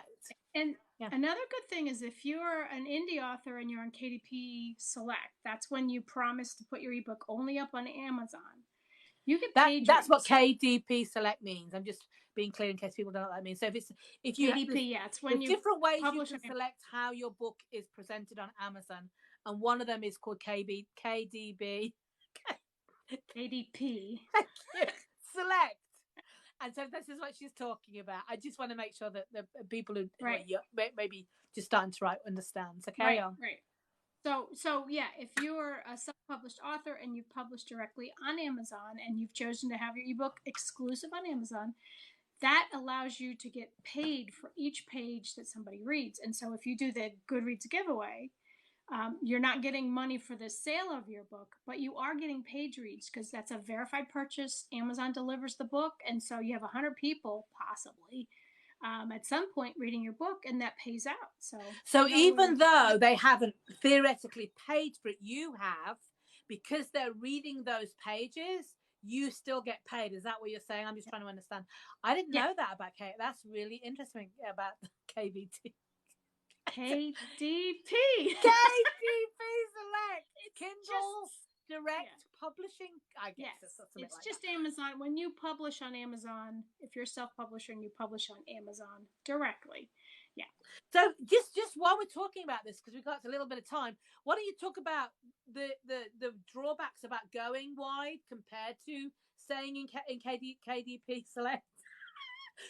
And another good thing is if you're an indie author and you're on KDP Select, that's when you promise to put your ebook only up on Amazon. You get page that's what KDP Select means. I'm just being clear in case people don't know what that means. So if you KDP, it's when you different ways you can select how your book is presented on Amazon, and one of them is called KDP. Select. And so this is what she's talking about. I just want to make sure that the people who maybe just starting to write understand. So carry on. Right. So yeah, if you're a self-published author and you've published directly on Amazon and you've chosen to have your ebook exclusive on Amazon, that allows you to get paid for each page that somebody reads. And so if you do the Goodreads giveaway, you're not getting money for the sale of your book, but you are getting page reads because that's a verified purchase. Amazon delivers the book. And so you have 100 people possibly at some point reading your book, and that pays out. So even though they haven't theoretically paid for it, you have, because they're reading those pages, you still get paid. Is that what you're saying? I'm just trying to understand. I didn't know that about Kate. That's really interesting about KBT. KDP Select. Kindle Direct Publishing. I guess it's just Amazon. When you publish on Amazon, if you're a self-publisher and you publish on Amazon directly, So just while we're talking about this, because we've got a little bit of time, why don't you talk about the drawbacks about going wide compared to staying in KDP Select?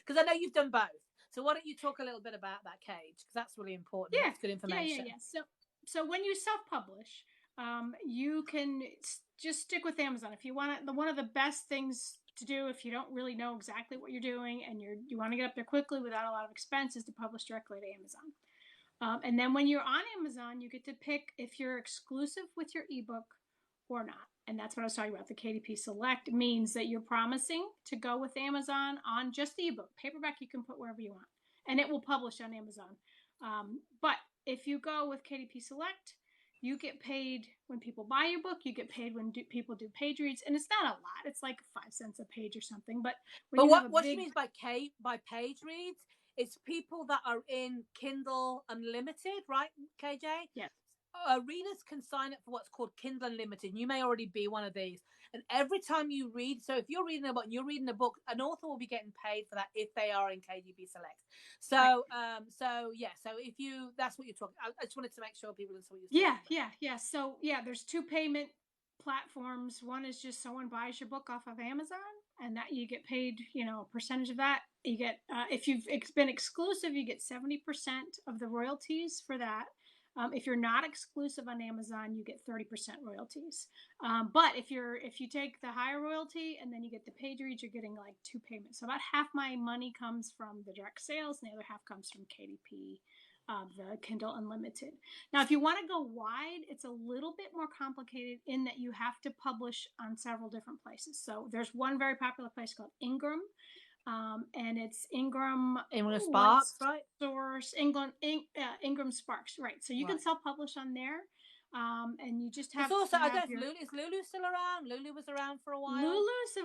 Because I know you've done both. So why don't you talk a little bit about that, Kate? Because that's really important. Yeah, that's good information. Yeah. So when you self-publish, you can just stick with Amazon. If you want it, one of the best things to do if you don't really know exactly what you're doing and you want to get up there quickly without a lot of expense is to publish directly to Amazon. And then when you're on Amazon, you get to pick if you're exclusive with your ebook or not. And that's what I was talking about. The KDP Select means that you're promising to go with Amazon on just the ebook. Paperback you can put wherever you want, and it will publish on Amazon. But if you go with KDP Select, You get paid when people buy your book. You get paid when people do page reads, and it's not a lot. It's like 5 cents a page or something. But when you have what she means by page reads, it's people that are in Kindle Unlimited, right, KJ? Yes. Readers can sign up for what's called Kindle Unlimited. You may already be one of these. And every time you read, so if you're reading a book and you're reading a book, an author will be getting paid for that if they are in KDP Select. So, right. So if you, that's what you're talking. I just wanted to make sure people understand what you're talking about. Yeah. So there's 2 payment platforms. One is just someone buys your book off of Amazon, and that you get paid, a percentage of that. You get, if you've been exclusive, you get 70% of the royalties for that. If you're not exclusive on Amazon, you get 30% royalties. But if you take the higher royalty and then you get the page reads, you're getting like 2 payments. So about half my money comes from the direct sales, and the other half comes from KDP, the Kindle Unlimited. Now, if you want to go wide, it's a little bit more complicated in that you have to publish on several different places. So there's one very popular place called Ingram. And it's Ingram Sparks, right? Source, Ingram Sparks, right? So you can self-publish on there, and you just have. It's also, is Lulu still around? Lulu was around for a while. Lulu's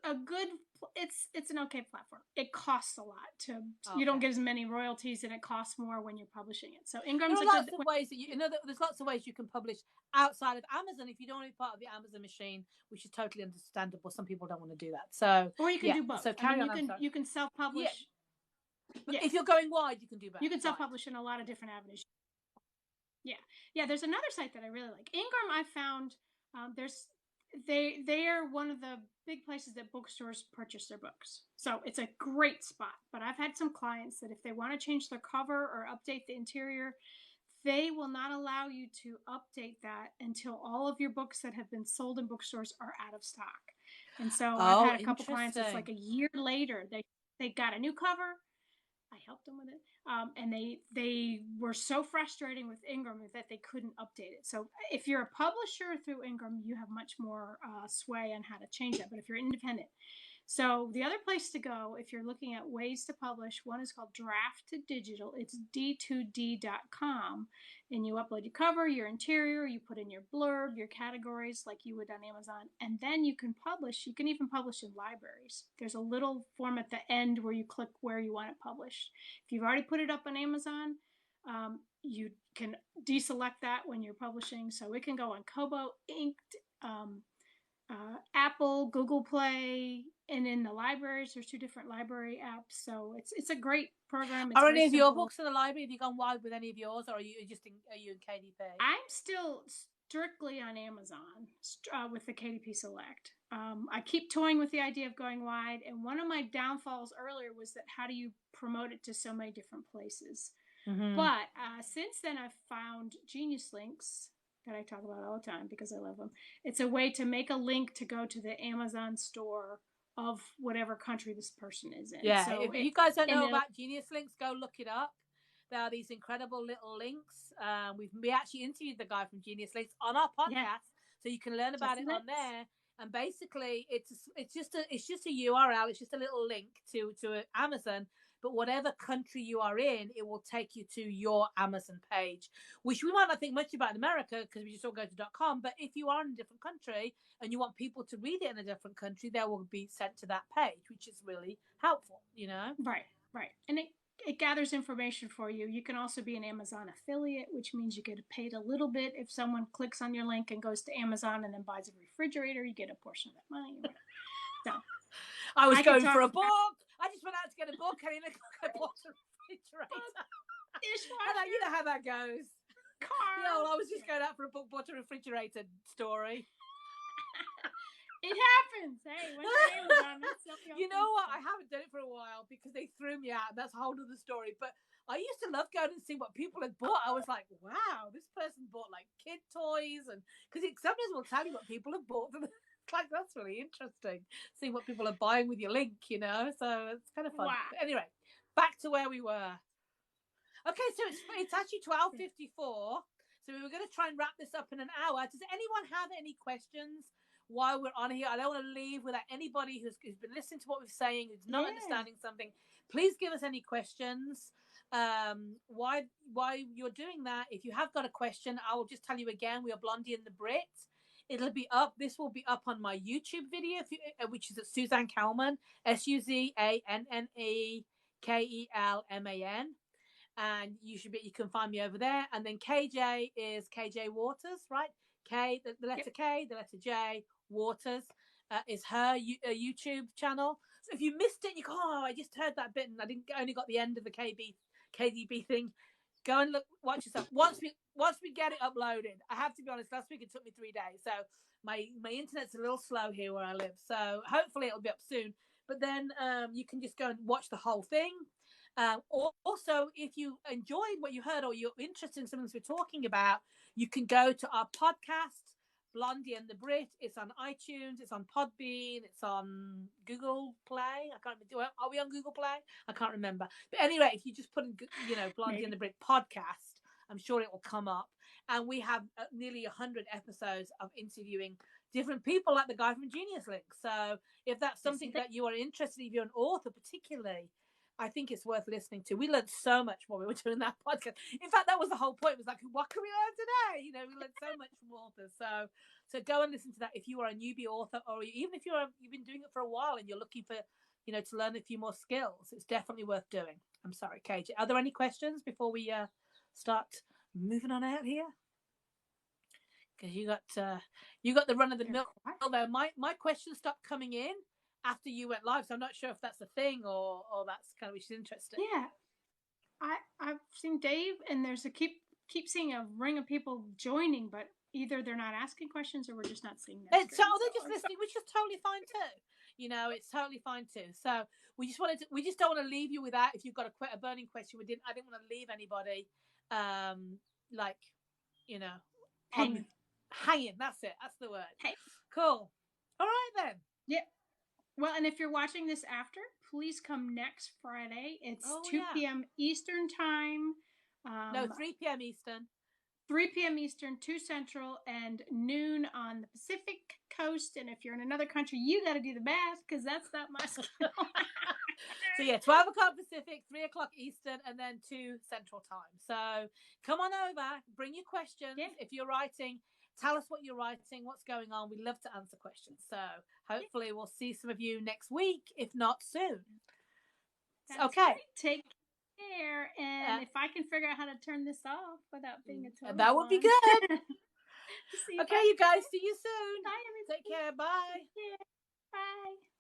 a good. It's an okay platform. It costs a lot to. Okay. You don't get as many royalties, and it costs more when you're publishing it. So Ingram's there are lots of ways that there's lots of ways you can publish outside of Amazon if you don't want to be part of the Amazon machine, which is totally understandable. Some people don't want to do that. So or you can do both. So you can self-publish. But if you're going wide, you can do both. You can self-publish in a lot of different avenues. Yeah. There's another site that I really like. Ingram, I found they are one of the big places that bookstores purchase their books. So it's a great spot. But I've had some clients that if they want to change their cover or update the interior, they will not allow you to update that until all of your books that have been sold in bookstores are out of stock. And so I've had a couple clients, it's like a year later, they got a new cover. I helped them with it. And they were so frustrating with Ingram that they couldn't update it. So if you're a publisher through Ingram, you have much more sway on how to change that. But if you're independent, so the other place to go, if you're looking at ways to publish, one is called Draft to Digital. It's d2d.com. And you upload your cover, your interior, you put in your blurb, your categories like you would on Amazon. And then you can publish. You can even publish in libraries. There's a little form at the end where you click where you want it published. If you've already put it up on Amazon, you can deselect that when you're publishing. So it can go on Kobo, Inked, Apple, Google Play, and in the libraries, there's 2 different library apps. So it's a great program. Are any of your books in the library? Have you gone wide with any of yours, or are you in KDP? I'm still strictly on Amazon with the KDP Select. I keep toying with the idea of going wide, and one of my downfalls earlier was that how do you promote it to so many different places? Mm-hmm. But since then, I've found Genius Links that I talk about all the time because I love them. It's a way to make a link to go to the Amazon store of whatever country this person is in. Yeah, so if you guys don't know about Genius Links, go look it up. There are these incredible little links. We actually interviewed the guy from Genius Links on our podcast, so you can learn about it on there. And basically, it's just a URL. It's just a little link to Amazon. But whatever country you are in, it will take you to your Amazon page, which we might not think much about in America because we just all go to .com. But if you are in a different country and you want people to read it in a different country, they will be sent to that page, which is really helpful, Right. And it gathers information for you. You can also be an Amazon affiliate, which means you get paid a little bit. If someone clicks on your link and goes to Amazon and then buys a refrigerator, you get a portion of that money. So I was going for a book. I just went out to get a book and I bought a refrigerator. You know how that goes. I was just going out for a book, bought a refrigerator story. It happens. Hey, when you're Amazon, you know what? I haven't done it for a while because they threw me out. That's a whole other story. But I used to love going and see what people had bought. I was like, wow, this person bought like kid toys, and because sometimes will tell you what people have bought. Like, that's really interesting. See what people are buying with your link, So it's kind of fun. Wow. Anyway, back to where we were. Okay, so it's actually 12:54. So we were going to try and wrap this up in an hour. Does anyone have any questions while we're on here? I don't want to leave without anybody who's been listening to what we're saying, who's not understanding something. Please give us any questions. why you're doing that. If you have got a question, I will just tell you again. We are Blondie and the Brit. It'll be up. This will be up on my YouTube video, which is at Suzanne Kelman, SuzanneKelman, and you can find me over there. And then KJ is KJ Waters, right? K, the letter K, the letter J, Waters is her YouTube channel. So if you missed it, you go, oh, I just heard that bit and I only got the end of the KDB thing. Go and watch yourself. Once we get it uploaded, I have to be honest, last week it took me 3 days. So my internet's a little slow here where I live. So hopefully it'll be up soon. But then you can just go and watch the whole thing. Also, if you enjoyed what you heard or you're interested in something we're talking about, you can go to our podcast, Blondie and the Brit. It's on iTunes, it's on Podbean, it's on Google Play. I can't remember. Are we on Google Play? I can't remember. But anyway, if you just put in, Blondie and the Brit podcast, I'm sure it will come up. And we have nearly 100 episodes of interviewing different people, like the guy from Genius Link. So if that's something that you are interested in, if you're an author particularly, I think it's worth listening to. We learned so much while we were doing that podcast. In fact, that was the whole point. It was like, what can we learn today? We learned so much from authors. So go and listen to that if you are a newbie author, or even if you've been doing it for a while and you're looking for, to learn a few more skills. It's definitely worth doing. I'm sorry, KJ. Are there any questions before we start moving on out here? Because you got the run of the mill. Although my questions stopped coming in after you went live, so I'm not sure if that's a thing or that's kind of which is interesting. Yeah, I've seen Dave, and there's keep seeing a ring of people joining, but either they're not asking questions or we're just not seeing them. They're just listening, which is totally fine too. It's totally fine too. So we just don't want to leave you with that. If you've got a burning question, I didn't want to leave anybody hanging. That's it. That's the word. Hey. Cool. All right then. Yeah. Well, and if you're watching this after, please come next Friday. It's 2 p.m. Eastern time. 3 p.m. Eastern. 3 p.m. Eastern, 2 Central, and noon on the Pacific Coast. And if you're in another country, you got to do the math because that's not my skill. So 12 o'clock Pacific, 3 o'clock Eastern, and then 2 Central time. So come on over, bring your questions. Yeah. If you're writing, tell us what you're writing, what's going on. We love to answer questions. So hopefully we'll see some of you next week, if not soon. That's okay. Right. Take care. And if I can figure out how to turn this off without being a total that would be good. Okay, you guys. See you soon. Bye, everybody. Take care. Bye. Take care. Bye.